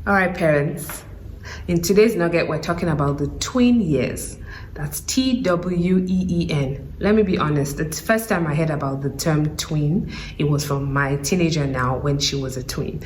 All right, parents. In today's nugget, we're talking about the tween years. That's Tween. Let me be honest, the first time I heard about the term tween, it was from my teenager now when she was a tween.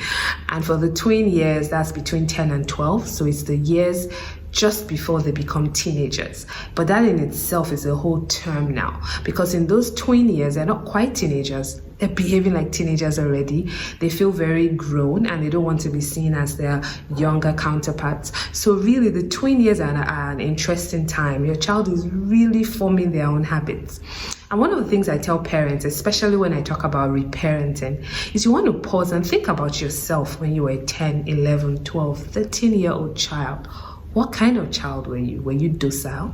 And for the tween years, that's between 10 and 12. So it's the years just before they become teenagers. But that in itself is a whole term now, because in those tween years, they're not quite teenagers. They're behaving like teenagers already. They feel very grown and they don't want to be seen as their younger counterparts. So really the tween years are an interesting time. Your child is really forming their own habits. And one of the things I tell parents, especially when I talk about reparenting, is you want to pause and think about yourself when you were a 10, 11, 12, 13-year-old child. What kind of child were you? Were you docile?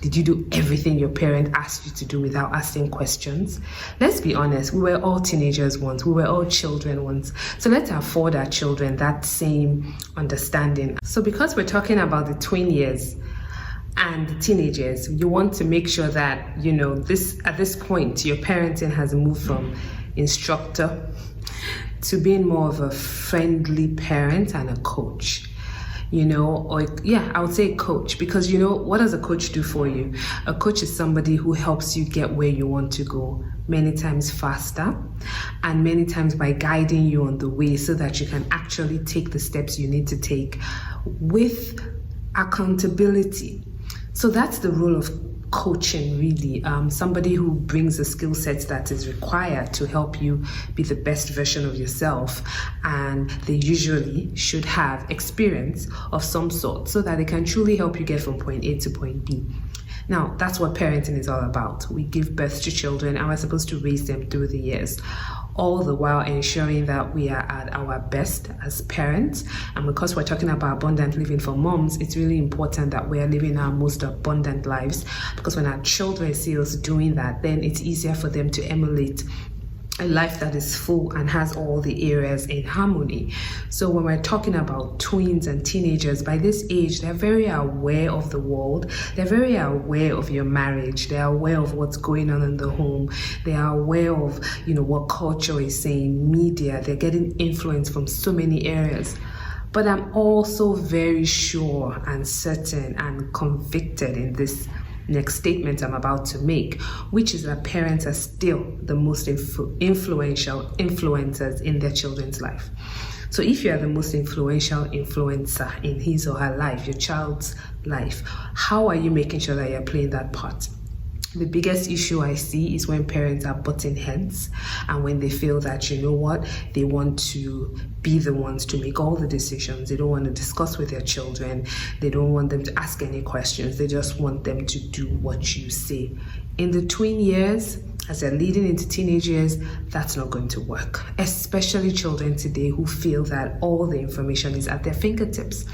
Did you do everything your parent asked you to do without asking questions? Let's be honest, we were all teenagers once. We were all children once. So let's afford our children that same understanding. So because we're talking about the tween years and the teenagers, you want to make sure that, at this point, your parenting has moved from instructor to being more of a friendly parent and a coach. I would say coach, because what does a coach do for you? A coach is somebody who helps you get where you want to go many times faster and many times by guiding you on the way so that you can actually take the steps you need to take with accountability. So that's the role of coaching, really. Somebody who brings the skill sets that is required to help you be the best version of yourself, and they usually should have experience of some sort so that they can truly help you get from point A to point B. Now, that's what parenting is all about. We give birth to children and we're supposed to raise them through the years, all the while ensuring that we are at our best as parents. And because we're talking about abundant living for moms, it's really important that we are living our most abundant lives, because when our children see us doing that, then it's easier for them to emulate a life that is full and has all the areas in harmony. So when we're talking about tweens and teenagers, by this age, they're very aware of the world. They're very aware of your marriage. They're aware of what's going on in the home. They are aware of, what culture is saying, media. They're getting influence from so many areas. But I'm also very sure and certain and convicted in this next statement I'm about to make, which is that parents are still the most influential influencers in their children's life. So if you are the most influential influencer in his or her life, your child's life, how are you making sure that you're playing that part? The biggest issue I see is when parents are butting heads and when they feel that, they want to be the ones to make all the decisions. They don't want to discuss with their children. They don't want them to ask any questions. They just want them to do what you say. In the tween years, as they're leading into teenage years, that's not going to work, especially children today who feel that all the information is at their fingertips.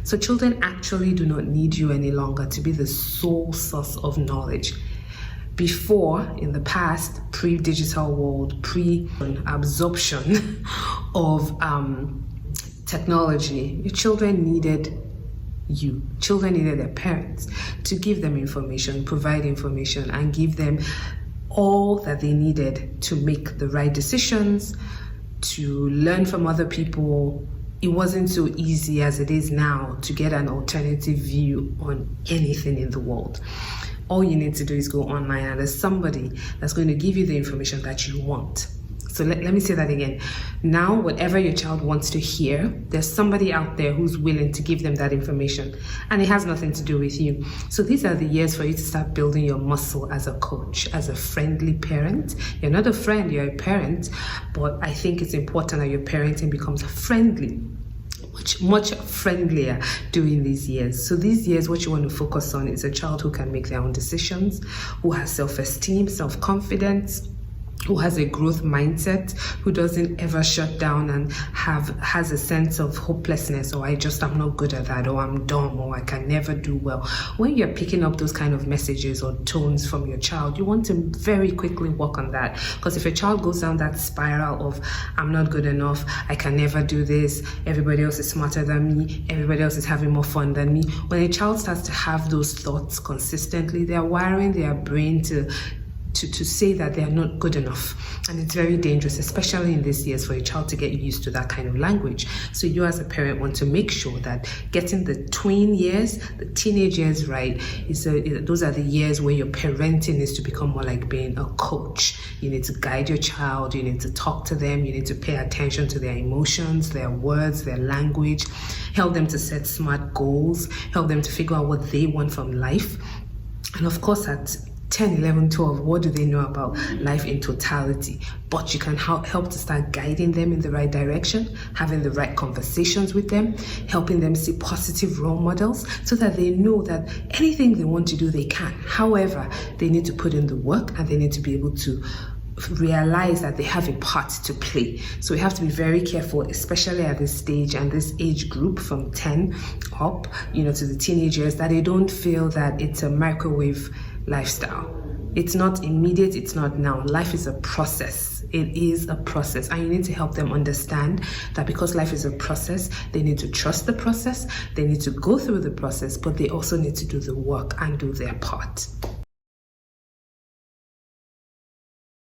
So children actually do not need you any longer to be the sole source of knowledge. Before, in the past, pre-digital world, pre-absorption of technology, your children needed you. Children needed their parents to give them information, provide information, and give them all that they needed to make the right decisions, to learn from other people. It wasn't so easy as it is now to get an alternative view on anything in the world. All you need to do is go online and there's somebody that's going to give you the information that you want. So let me say that again. Now, whatever your child wants to hear, there's somebody out there who's willing to give them that information, and it has nothing to do with you. So these are the years for you to start building your muscle as a coach, as a friendly parent. You're not a friend, you're a parent, but I think it's important that your parenting becomes friendly. Much friendlier during these years. So these years, what you want to focus on is a child who can make their own decisions, who has self-esteem, self-confidence, who has a growth mindset, who doesn't ever shut down and has a sense of hopelessness, or I'm not good at that, or I'm dumb, or I can never do well. When you're picking up those kind of messages or tones from your child, you want to very quickly work on that. Because if a child goes down that spiral of, I'm not good enough, I can never do this, everybody else is smarter than me, everybody else is having more fun than me. When a child starts to have those thoughts consistently, they're wiring their brain to to say that they are not good enough. And it's very dangerous, especially in these years, for a child to get used to that kind of language. So you as a parent want to make sure that getting the tween years, the teenage years right, those are the years where your parenting is to become more like being a coach. You need to guide your child, you need to talk to them, you need to pay attention to their emotions, their words, their language, help them to set smart goals, help them to figure out what they want from life. And of course, at 10, 11, 12, what do they know about life in totality? But you can help to start guiding them in the right direction, having the right conversations with them, helping them see positive role models so that they know that anything they want to do, they can. However, they need to put in the work and they need to be able to realize that they have a part to play. So we have to be very careful, especially at this stage and this age group from 10 up, to the teenagers, that they don't feel that it's a microwave lifestyle. It's not immediate, it's not now. Life is a process. It is a process, and you need to help them understand that because life is a process, they need to trust the process, they need to go through the process, but they also need to do the work and do their part.